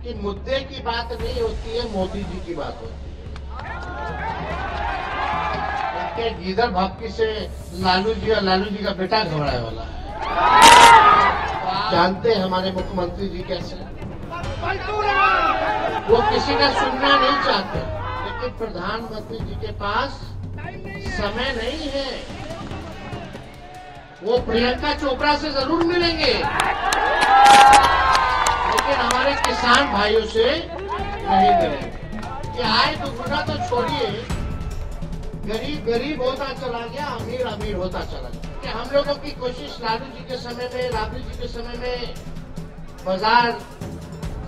कि मुद्दे की बात नहीं होती है, मोदी जी की बात होती है। इनके गीदड़ भक्ति से लालू जी और लालू जी का बेटा घबराने वाला है। जानते हैं हमारे मुख्यमंत्री जी कैसे, वो किसी का सुनना नहीं चाहते, लेकिन प्रधानमंत्री जी के पास समय नहीं है। वो प्रियंका चोपड़ा से जरूर मिलेंगे, लेकिन हमारे किसान भाइयों से नहीं मिलेंगे। कि आए तो गुना तो छोड़िए, गरीब गरीब होता चला गया, अमीर अमीर होता चला गया। कि हम लोगों की कोशिश लालू जी के समय में, राबड़ी जी के समय में बाजार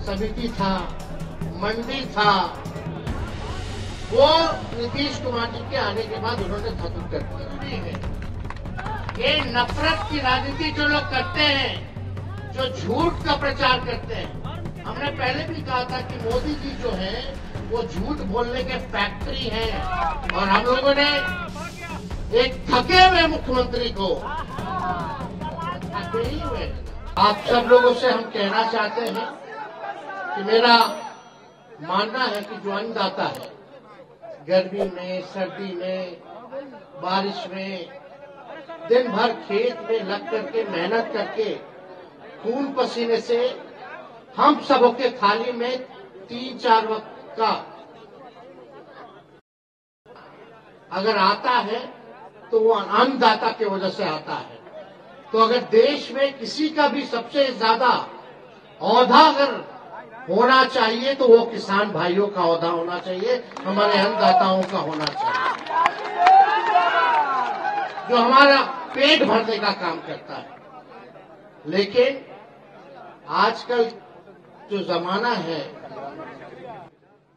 समिति था, मंडी था, वो नीतीश कुमार जी के आने के बाद उन्होंने खत्म कर दिया। ये नफरत की राजनीति जो लोग करते हैं, जो झूठ का प्रचार करते हैं, हमने पहले भी कहा था कि मोदी जी जो है वो झूठ बोलने के फैक्ट्री हैं, और हम लोगों ने एक थके हुए मुख्यमंत्री को थके ही हुए। आप सब लोगों से हम कहना चाहते हैं कि मेरा मानना है कि जो अन्नदाता है, गर्मी में, सर्दी में, बारिश में, दिन भर खेत में लग करके मेहनत करके खून पसीने से हम सबों के थाली में 3-4 वक्त का अगर आता है तो वो अन्नदाता की वजह से आता है। तो अगर देश में किसी का भी सबसे ज्यादा औहदा अगर होना चाहिए तो वो किसान भाइयों का औहदा होना चाहिए, हमारे अन्नदाताओं का होना चाहिए, जो हमारा पेट भरने का काम करता है। लेकिन आजकल जो जमाना है,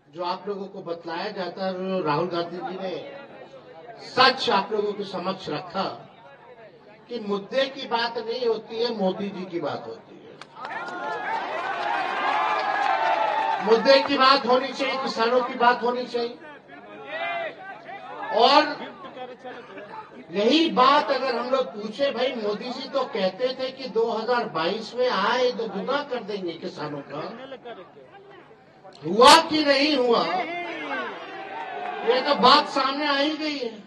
जो आप लोगों को बतलाया जाता है, राहुल गांधी जी ने सच आप लोगों के समक्ष रखा कि मुद्दे की बात नहीं होती है, मोदी जी की बात होती है। मुद्दे की बात होनी चाहिए, किसानों की बात होनी चाहिए। और यही बात अगर हम लोग पूछे, भाई मोदी जी तो कहते थे कि 2022 में आए तो गुना कर देंगे किसानों का, हुआ कि नहीं हुआ, ये तो बात सामने आ ही गई है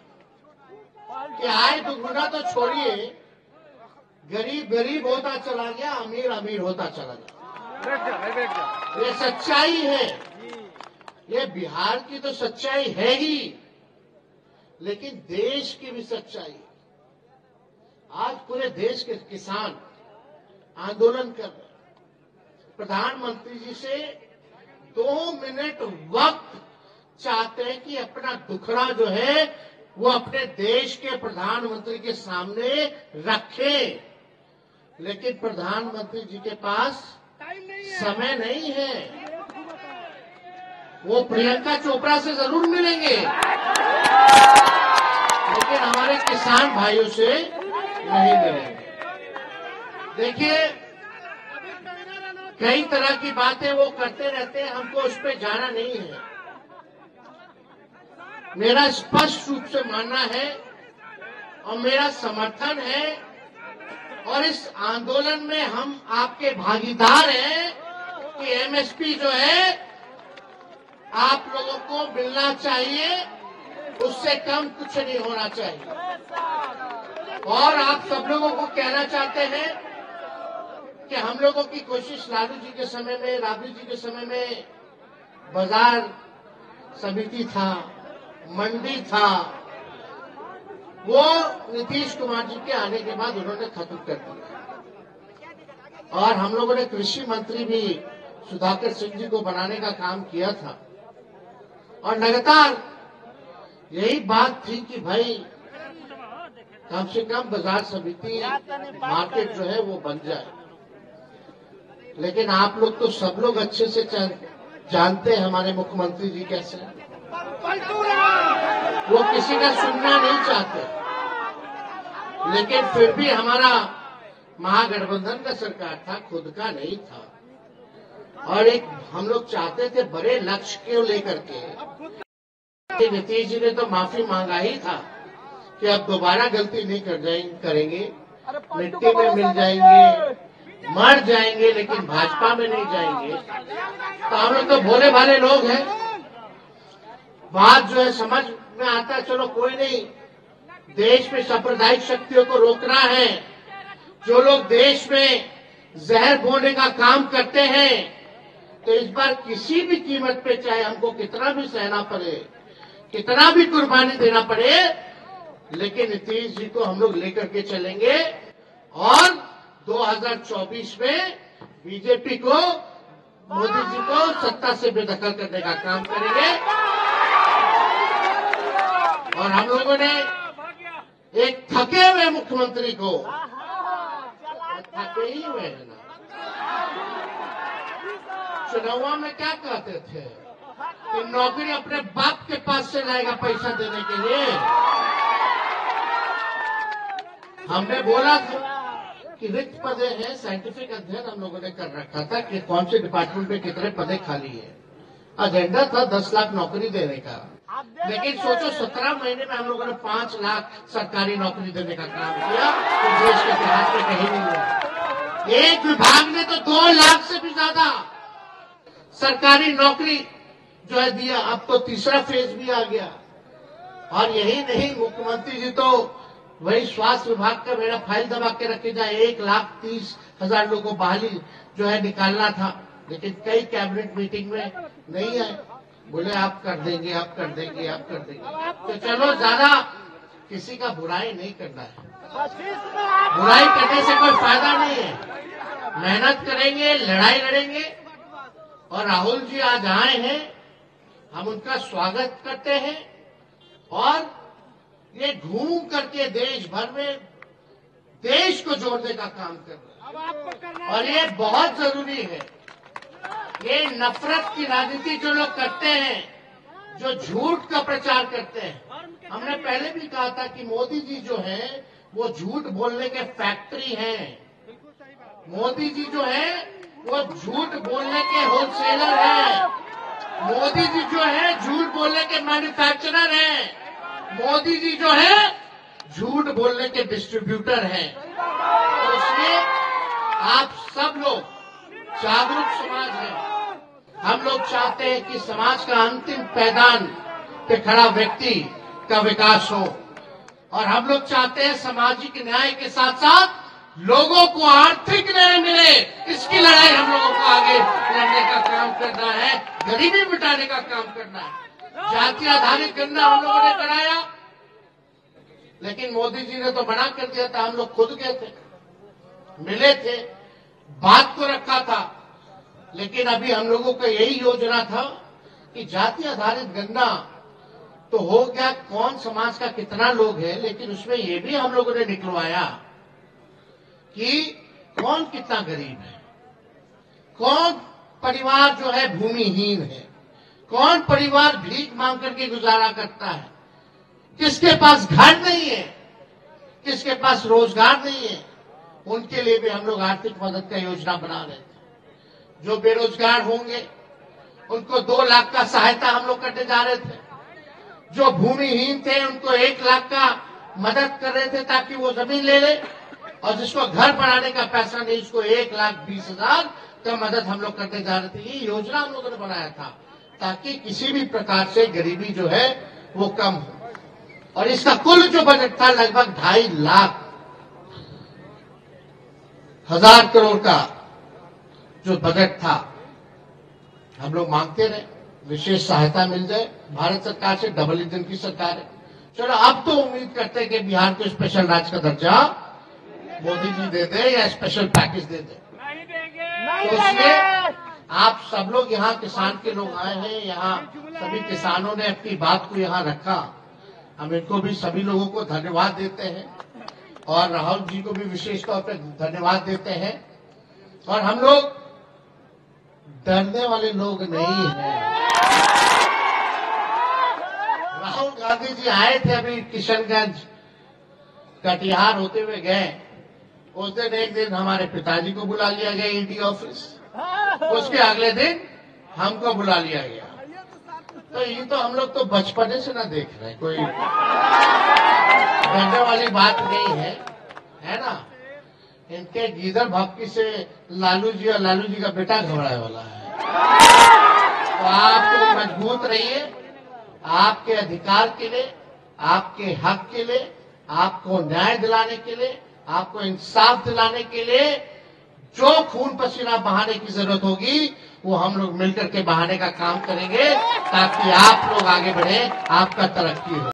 कि आए तो गुना तो छोड़िए, गरीब गरीब होता चला गया, अमीर अमीर होता चला गया। ये सच्चाई है, ये बिहार की तो सच्चाई है ही, लेकिन देश की भी सच्चाई है। आज पूरे देश के किसान आंदोलन कर रहे हैं, प्रधानमंत्री जी से 2 मिनट वक्त चाहते हैं कि अपना दुखड़ा जो है वो अपने देश के प्रधानमंत्री के सामने रखें, लेकिन प्रधानमंत्री जी के पास समय नहीं है। वो प्रियंका चोपड़ा से जरूर मिलेंगे, लेकिन हमारे किसान भाइयों से नहीं मिलेंगे। देखिए, कई तरह की बातें वो करते रहते हैं, हमको उस पर जाना नहीं है। मेरा स्पष्ट रूप से मानना है और मेरा समर्थन है, और इस आंदोलन में हम आपके भागीदार हैं कि एमएसपी जो है आप लोगों को मिलना चाहिए, उससे कम कुछ नहीं होना चाहिए। और आप सब लोगों को कहना चाहते हैं कि हम लोगों की कोशिश लालू जी के समय में, राबड़ी जी के समय में बाजार समिति था, मंडी था, वो नीतीश कुमार जी के आने के बाद उन्होंने खत्म कर दिया। और हम लोगों ने कृषि मंत्री भी सुधाकर सिंह जी को बनाने का काम किया था, और लगातार यही बात थी कि भाई कम से कम बाजार समिति मार्केट जो है वो बन जाए। लेकिन आप लोग तो सब लोग अच्छे से जानते हैं हमारे मुख्यमंत्री जी कैसे, वो किसी का सुनना नहीं चाहते, लेकिन फिर भी हमारा महागठबंधन का सरकार था, खुद का नहीं था। और एक हम लोग चाहते थे बड़े लक्ष्य को लेकर के, नीतीश जी ने तो माफी मांगा ही था कि अब दोबारा गलती नहीं करेंगे, मिट्टी में मिल जाएंगे, मर जाएंगे लेकिन भाजपा में नहीं जाएंगे। तो हम लोग तो भोले भाले लोग हैं, बात जो है समझ में आता है, चलो कोई नहीं, देश में सांप्रदायिक शक्तियों को रोकना है। जो लोग देश में जहर बोने का काम करते हैं, तो इस बार किसी भी कीमत पे, चाहे हमको कितना भी सहना पड़े, कितना भी कुर्बानी देना पड़े, लेकिन नीतीश जी को हम लोग लेकर के चलेंगे और 2024 में बीजेपी को, मोदी जी को सत्ता से बेदखल करने का काम करेंगे। और हम लोगों ने एक थके हुए मुख्यमंत्री को, थके ही हुए हैं ना, चुनाव में क्या कहते थे कि नौकरी अपने बाप के पास से लाएगा पैसा देने के लिए। हमने बोला था कि रिक्त पदे हैं, साइंटिफिक अध्ययन हम लोगों ने कर रखा था कि कौन से डिपार्टमेंट में कितने पदे खाली है। एजेंडा था 10 लाख नौकरी देने का, लेकिन सोचो 17 महीने में हम लोगों ने 5 लाख सरकारी नौकरी देने का काम किया, तो देश के इतिहास में कहीं नहीं हुआ। एक विभाग ने तो 2 लाख से भी ज्यादा सरकारी नौकरी जो है दिया। अब तो तीसरा फेज भी आ गया। और यही नहीं, मुख्यमंत्री जी तो वही स्वास्थ्य विभाग का मेरा फाइल दबा के रखे जाए, 1,30,000 लोगों को बहाली जो है निकालना था, लेकिन कई कैबिनेट मीटिंग में नहीं आए, बोले आप कर देंगे, आप कर देंगे, आप कर देंगे। तो चलो, ज्यादा किसी का बुराई नहीं करना है, बुराई करने से कोई फायदा नहीं है। मेहनत करेंगे, लड़ाई लड़ेंगे। और राहुल जी आज आए हैं, हम उनका स्वागत करते हैं। और ये घूम करके देश भर में देश को जोड़ने का काम कर रहे हैं, और ये बहुत जरूरी है। ये नफरत की राजनीति जो लोग करते हैं, जो झूठ का प्रचार करते हैं, हमने पहले भी कहा था कि मोदी जी जो है वो झूठ बोलने के फैक्ट्री हैं। मोदी जी जो है वो झूठ बोलने के होलसेलर हैं। मोदी जी जो है झूठ बोलने के मैन्युफैक्चरर हैं। मोदी जी जो है झूठ बोलने के डिस्ट्रीब्यूटर हैं। तो इसलिए आप सब लोग जागरूक समाज हैं। हम लोग चाहते हैं कि समाज का अंतिम पैदान पे खड़ा व्यक्ति का विकास हो, और हम लोग चाहते हैं सामाजिक न्याय के साथ साथ लोगों को आर्थिक न्याय मिले। इसकी लड़ाई हम लोगों को आगे लड़ने का काम करना है, गरीबी मिटाने का काम करना है। जाति आधारित गणना हम लोगों ने कराया, लेकिन मोदी जी ने तो मना कर दिया था। हम लोग खुद गए थे, मिले थे, बात को रखा था, लेकिन अभी हम लोगों का यही योजना था कि जाति आधारित गणना तो हो गया, कौन समाज का कितना लोग है, लेकिन उसमें ये भी हम लोगों ने निकलवाया कि कौन कितना गरीब है, कौन परिवार जो है भूमिहीन है, कौन परिवार भीख मांग करके गुजारा करता है, किसके पास घर नहीं है, किसके पास रोजगार नहीं है। उनके लिए भी हम लोग आर्थिक मदद का योजना बना रहे थे। जो बेरोजगार होंगे उनको 2 लाख का सहायता हम लोग करने जा रहे थे। जो भूमिहीन थे उनको 1 लाख का मदद कर रहे थे ताकि वो जमीन ले ले, और जिसको घर बनाने का पैसा नहीं उसको 1,20,000 का मदद हम लोग करने जा रहे थे। ये योजना हम लोगों ने बनाया था ताकि किसी भी प्रकार से गरीबी जो है वो कम हो। और इसका कुल जो बजट था लगभग 2.5 लाख करोड़ का जो बजट था। हम लोग मांगते रहे विशेष सहायता मिल जाए भारत सरकार से, डबल इंजन की सरकार है। चलो, अब तो उम्मीद करते हैं कि बिहार को स्पेशल राज्य का दर्जा मोदी जी दे दे या स्पेशल पैकेज दे दे। तो इसलिए आप सब लोग यहाँ किसान के लोग आए हैं, यहाँ सभी किसानों ने अपनी बात को यहाँ रखा। हम इनको भी सभी लोगों को धन्यवाद देते हैं, और राहुल जी को भी विशेष तौर पर धन्यवाद देते हैं। और हम लोग डरने वाले लोग नहीं हैं। राहुल गांधी जी आए थे अभी किशनगंज, कटिहार होते हुए गए। उस दिन एक दिन हमारे पिताजी को बुला लिया गया ईडी ऑफिस, उसके अगले दिन हमको बुला लिया गया। तो ये तो हम लोग तो बचपने से ना देख रहे हैं, कोई डरने वाली बात नहीं है, है ना। इनके गीदड़ भक्ति से लालू जी और लालू जी का बेटा घबराने वाला है। तो आप लोग मजबूत रहिए, आपके अधिकार के लिए, आपके हक के लिए, आपको न्याय दिलाने के लिए, आपको इंसाफ दिलाने के लिए जो खून पसीना बहाने की जरूरत होगी वो हम लोग मिलकर के बहाने का काम करेंगे, ताकि आप लोग आगे बढ़े, आपका तरक्की हो।